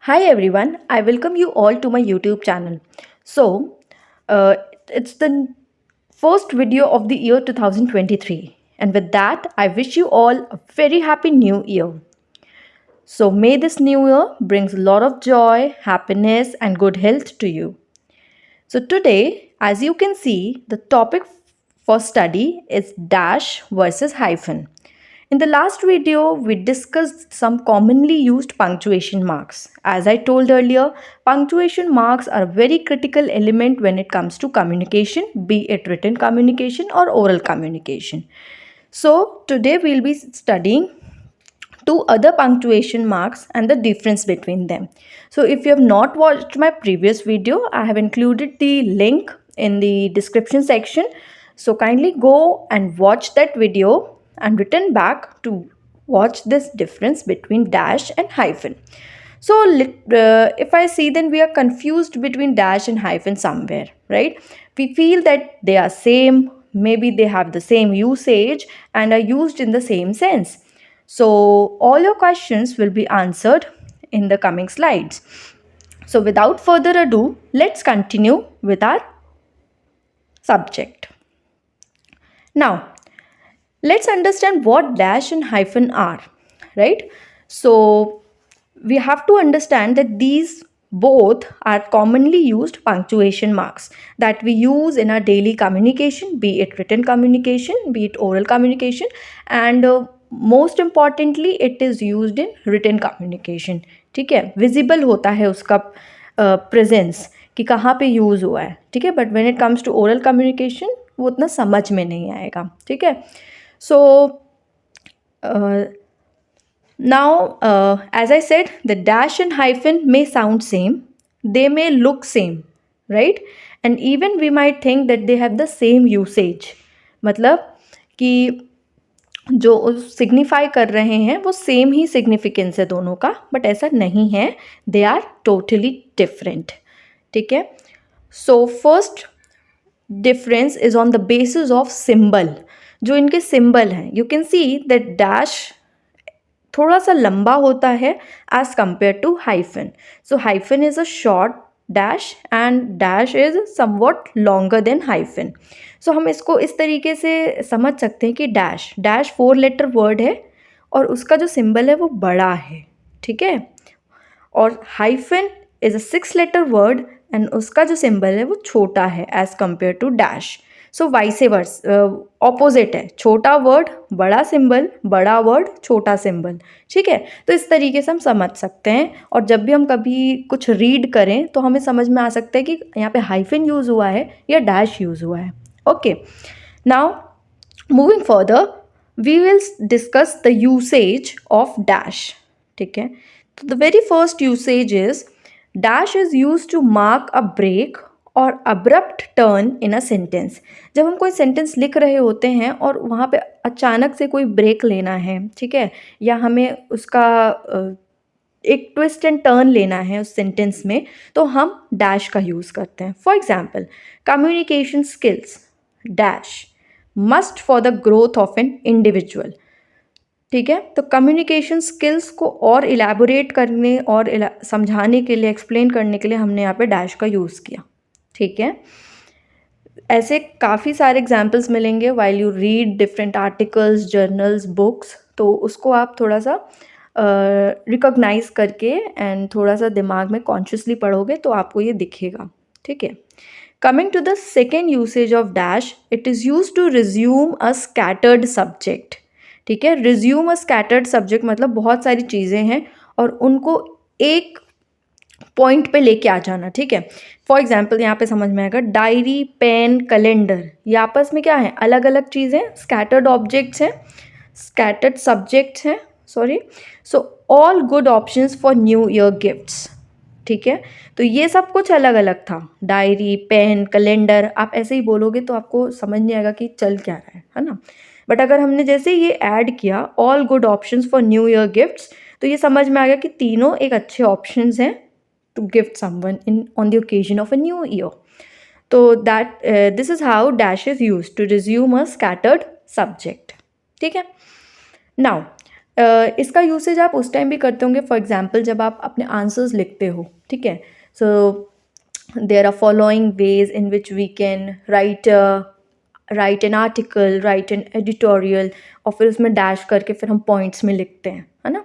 Hi everyone, I welcome you all to my YouTube channel. So, it's the first video of the year 2023, and with that, I wish you all a very happy new year. So, may this new year brings a lot of joy, happiness, and good health to you. So, today, as you can see, the topic for study is dash versus hyphen. In the last video, we discussed some commonly used punctuation marks. As I told earlier, punctuation marks are a very critical element when it comes to communication, be it written communication or oral communication. So, today we'll be studying two other punctuation marks and the difference between them. So if you have not watched my previous video, I have included the link in the description section. So kindly go and watch that video and return back to watch this difference between dash and hyphen. So if I see, then we are confused between dash and hyphen somewhere, right? We feel that they are same, maybe they have the same usage and are used in the same sense. So all your questions will be answered in the coming slides. So without further ado, let's continue with our subject. Now, let's understand what dash and hyphen are, right? So we have to understand that these both are commonly used punctuation marks that we use in our daily communication, be it written communication, be it oral communication, and most importantly it is used in written communication. ठीक है, visible होता है उसका presence कि कहाँ पे use हुआ है. ठीक है, but when it comes to oral communication वो उतना समझ में नहीं आएगा. ठीक है, सो now, as I said, the dash and hyphen may sound same, they may look same, right? And even we might think that they have the same usage. मतलब कि जो सिग्निफाई कर रहे हैं वो सेम ही सिग्निफिकेंस है दोनों का, बट ऐसा नहीं है, दे आर टोटली डिफरेंट. ठीक है, so first difference is on the basis of symbol. जो इनके सिंबल हैं, you can see that dash थोड़ा सा लंबा होता है as compare to hyphen. So hyphen is a short dash and dash is somewhat longer than hyphen. So हम इसको इस तरीके से समझ सकते हैं कि डैश डैश 4 लेटर वर्ड है और उसका जो सिंबल है वो बड़ा है. ठीक है, और hyphen is a 6 letter word and उसका जो सिंबल है वो छोटा है as compare to dash. So vice versa opposite है, छोटा वर्ड बड़ा सिंबल, बड़ा वर्ड छोटा सिंबल. ठीक है, तो इस तरीके से हम समझ सकते हैं. और जब भी हम कभी कुछ रीड करें तो हमें समझ में आ सकता है कि यहाँ पे हाइफन यूज़ हुआ है या डैश यूज़ हुआ है. Okay, now moving further we will discuss the usage of dash. ठीक है, तो the very first usage is dash is use to mark a break or abrupt turn in a sentence. जब हम कोई sentence लिख रहे होते हैं और वहाँ पे अचानक से कोई ब्रेक लेना है, ठीक है, या हमें उसका एक ट्विस्ट एंड टर्न लेना है उस सेंटेंस में, तो हम डैश का यूज़ करते हैं. For example, communication skills dash must for the growth of an individual. ठीक है, तो कम्युनिकेशन स्किल्स को और इलेबोरेट करने और समझाने के लिए, एक्सप्लेन करने के लिए हमने यहाँ पे डैश का यूज़ किया. ठीक है, ऐसे काफ़ी सारे एग्जाम्पल्स मिलेंगे while you read different articles, journals, books. तो उसको आप थोड़ा सा रिकॉग्नाइज करके एंड थोड़ा सा दिमाग में कॉन्शियसली पढ़ोगे तो आपको ये दिखेगा. ठीक है, coming to the second usage of dash, it is use to resume a scattered subject. ठीक है, रिज्यूम अ स्कैटर्ड सब्जेक्ट मतलब बहुत सारी चीज़ें हैं और उनको एक पॉइंट पे लेके आ जाना. ठीक है, फॉर एग्जाम्पल यहाँ पे समझ में आएगा, डायरी, पेन, कैलेंडर, ये आपस में क्या है, अलग अलग चीज़ें, स्कैटर्ड ऑब्जेक्ट्स हैं, स्कैटर्ड सब्जेक्ट्स हैं, sorry. So all good options for new year gifts. ठीक है, तो ये सब कुछ अलग अलग था, डायरी, पेन, कैलेंडर. आप ऐसे ही बोलोगे तो आपको समझ नहीं आएगा कि चल क्या रहा है ना. बट अगर हमने जैसे ये ऐड किया all good options for new year gifts, तो ये समझ में आ गया कि तीनों एक अच्छे ऑप्शंस हैं to gift someone on the occasion of a new year. So that this is how dash is used to resume a scattered subject. ठीक है, now इसका यूसेज आप उस टाइम भी करते होंगे, फॉर एग्जाम्पल जब आप अपने आंसर्स लिखते हो, ठीक है. So there are following ways in which we can write an article, write an editorial, और फिर उसमें डैश करके फिर हम पॉइंट्स में लिखते हैं, है ना.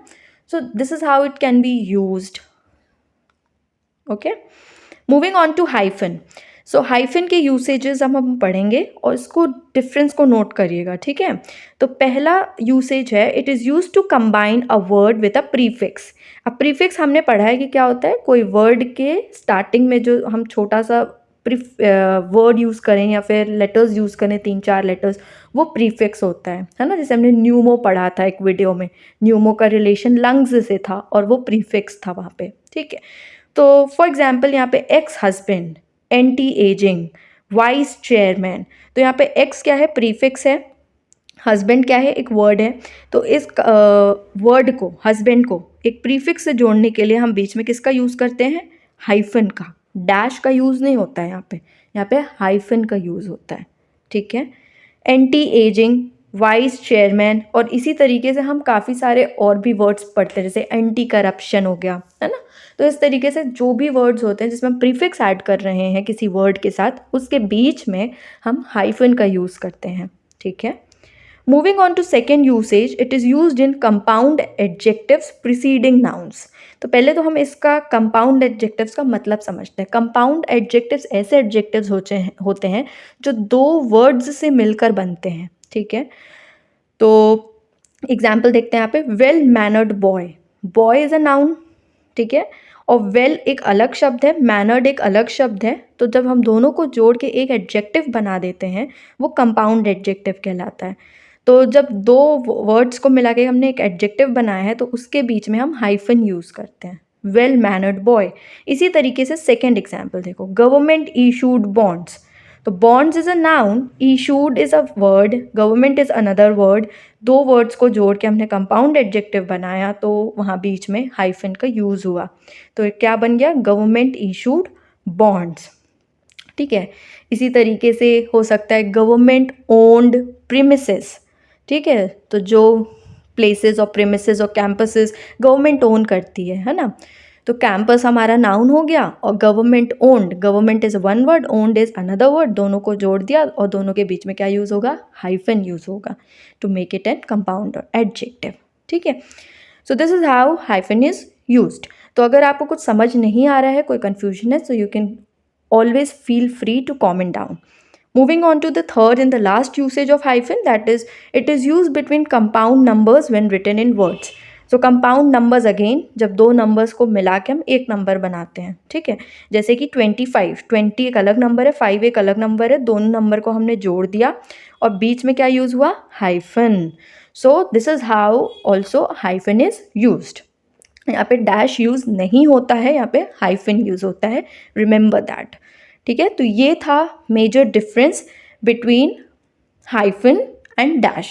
सो this is how it can be used. Okay, moving on to hyphen. So hyphen के यूसेजेस हम पढ़ेंगे और इसको डिफरेंस को नोट करिएगा, ठीक है. तो पहला यूसेज है, it is use to combine a word with a prefix. अब प्रीफिक्स हमने पढ़ा है कि क्या होता है, कोई वर्ड के स्टार्टिंग में जो हम छोटा सा वर्ड यूज़ करें या फिर लेटर्स यूज़ करें, 3-4 लेटर्स, वो प्रीफिक्स होता है ना. जैसे हमने न्यूमो पढ़ा था एक वीडियो में, न्यूमो का रिलेशन लंग्स से था और वो प्रीफिक्स था वहाँ पे, ठीक है. तो फॉर एग्जाम्पल यहाँ पे ex husband, anti ageing, vice chairman. तो यहाँ पे एक्स क्या है, प्रीफिक्स है. हस्बैंड क्या है, एक वर्ड है. तो इस वर्ड को, हस्बैंड को एक प्रीफिक्स से जोड़ने के लिए हम बीच में किसका यूज़ करते हैं, हाइफन का. डैश का यूज़ नहीं होता है यहाँ पे हाइफन का यूज़ होता है, ठीक है. एंटी एजिंग, वाइस चेयरमैन, और इसी तरीके से हम काफ़ी सारे और भी वर्ड्स पढ़ते हैं, जैसे एंटी करप्शन हो गया, है ना. तो इस तरीके से जो भी वर्ड्स होते हैं जिसमें हम प्रीफिक्स ऐड कर रहे हैं किसी वर्ड के साथ, उसके बीच में हम हाइफन का यूज़ करते हैं, ठीक है. Moving on to second usage, it is used in compound adjectives preceding nouns. तो पहले तो हम इसका कंपाउंड एडजेक्टिव्स का मतलब समझते हैं. कंपाउंड एडजेक्टिव्स ऐसे एडजेक्टिव्स होते हैं जो दो वर्ड्स से मिलकर बनते हैं, ठीक है. तो एग्जाम्पल देखते हैं यहाँ पे, well mannered boy. Boy is a noun, ठीक है, और वेल एक अलग शब्द है, मैनर्ड एक अलग शब्द है. तो जब हम दोनों को जोड़ के एक एडजेक्टिव बना देते हैं, वो कंपाउंड एडजेक्टिव कहलाता है. तो जब दो वर्ड्स को मिला के हमने एक एडजेक्टिव बनाया है तो उसके बीच में हम हाइफन यूज़ करते हैं, वेल मैनर्ड बॉय. इसी तरीके से सेकेंड एग्जाम्पल देखो, गवर्नमेंट इशूड बॉन्ड्स. तो bonds is a noun, issued is a word, government is another word. दो वर्ड्स को जोड़ के हमने कंपाउंड एडजेक्टिव बनाया तो वहाँ बीच में हाइफन का यूज़ हुआ. तो क्या बन गया, गवर्नमेंट इशूड बॉन्ड्स, ठीक है. इसी तरीके से हो सकता है गवर्नमेंट ओन्ड प्रीमिसेस, ठीक है. तो जो प्लेसेस और प्रीमिसेस और कैंपसेस गवर्नमेंट ओन करती है ना. तो कैंपस हमारा नाउन हो गया और government owned, government is one word, owned is another word, दोनों को जोड़ दिया और दोनों के बीच में क्या यूज़ होगा, हाइफन यूज़ होगा to make it an compound adjective, ठीक है. So this is how hyphen is used. तो अगर आपको कुछ समझ नहीं आ रहा है, कोई कन्फ्यूजन है, so you can always feel free to comment down. Moving on to the third and the last usage of hyphen, that is, it is used between compound numbers when written in words. So compound numbers again, जब दो numbers को मिला के हम एक number बनाते हैं, ठीक है. जैसे कि 25, 20 एक अलग number है, 5 एक अलग number है, दोनों number को हमने जोड़ दिया और बीच में क्या use हुआ, hyphen. So this is how also hyphen is used. यहाँ पे डैश यूज़ नहीं होता है, यहाँ पे हाइफन यूज़ होता है, रिमेंबर दैट, ठीक है. तो ये था major difference between hyphen and dash.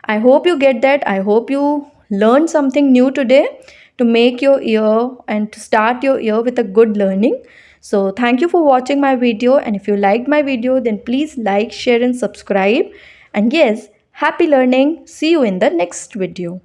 I hope you get that. I hope you learn something new today to make your ear and to start your year with a good learning. So thank you for watching my video, and if you liked my video then please like, share and subscribe. And yes, happy learning. See you in the next video.